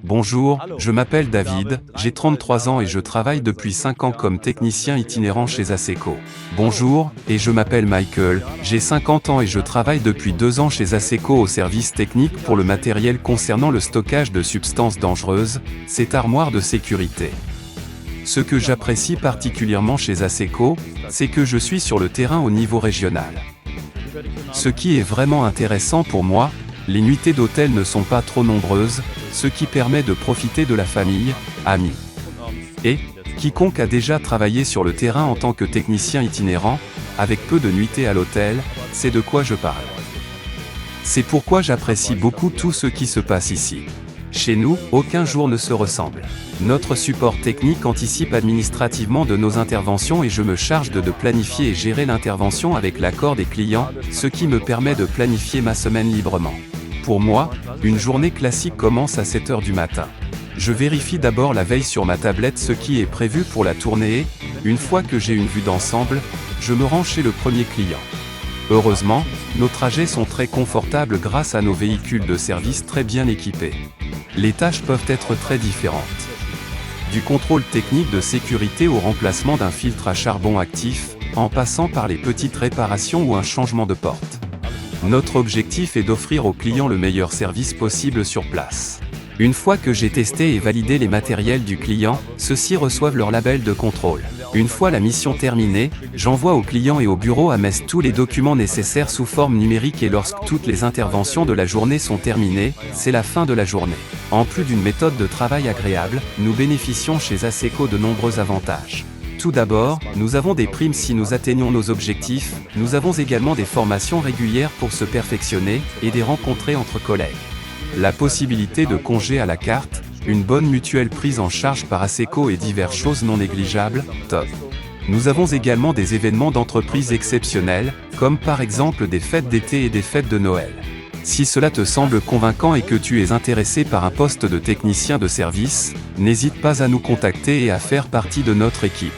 Bonjour, je m'appelle David, j'ai 33 ans et je travaille depuis 5 ans comme technicien itinérant chez ASECO. Bonjour, et je m'appelle Michael, j'ai 50 ans et je travaille depuis 2 ans chez ASECO au service technique pour le matériel concernant le stockage de substances dangereuses, cette armoire de sécurité. Ce que j'apprécie particulièrement chez ASECO, c'est que je suis sur le terrain au niveau régional. Ce qui est vraiment intéressant pour moi, les nuitées d'hôtel ne sont pas trop nombreuses, ce qui permet de profiter de la famille, amis. Et, quiconque a déjà travaillé sur le terrain en tant que technicien itinérant, avec peu de nuitées à l'hôtel, c'est de quoi je parle. C'est pourquoi j'apprécie beaucoup tout ce qui se passe ici. Chez nous, aucun jour ne se ressemble. Notre support technique anticipe administrativement de nos interventions et je me charge de planifier et gérer l'intervention avec l'accord des clients, ce qui me permet de planifier ma semaine librement. Pour moi, une journée classique commence à 7 h du matin. Je vérifie d'abord la veille sur ma tablette ce qui est prévu pour la tournée et, une fois que j'ai une vue d'ensemble, je me rends chez le premier client. Heureusement, nos trajets sont très confortables grâce à nos véhicules de service très bien équipés. Les tâches peuvent être très différentes. Du contrôle technique de sécurité au remplacement d'un filtre à charbon actif, en passant par les petites réparations ou un changement de porte. Notre objectif est d'offrir aux clients le meilleur service possible sur place. Une fois que j'ai testé et validé les matériels du client, ceux-ci reçoivent leur label de contrôle. Une fois la mission terminée, j'envoie aux clients et au bureau à Metz tous les documents nécessaires sous forme numérique et lorsque toutes les interventions de la journée sont terminées, c'est la fin de la journée. En plus d'une méthode de travail agréable, nous bénéficions chez ASECO de nombreux avantages. Tout d'abord, nous avons des primes si nous atteignons nos objectifs, nous avons également des formations régulières pour se perfectionner et des rencontres entre collègues. La possibilité de congés à la carte, une bonne mutuelle prise en charge par ASECO et diverses choses non négligeables, top. Nous avons également des événements d'entreprise exceptionnels, comme par exemple des fêtes d'été et des fêtes de Noël. Si cela te semble convaincant et que tu es intéressé par un poste de technicien de service, n'hésite pas à nous contacter et à faire partie de notre équipe.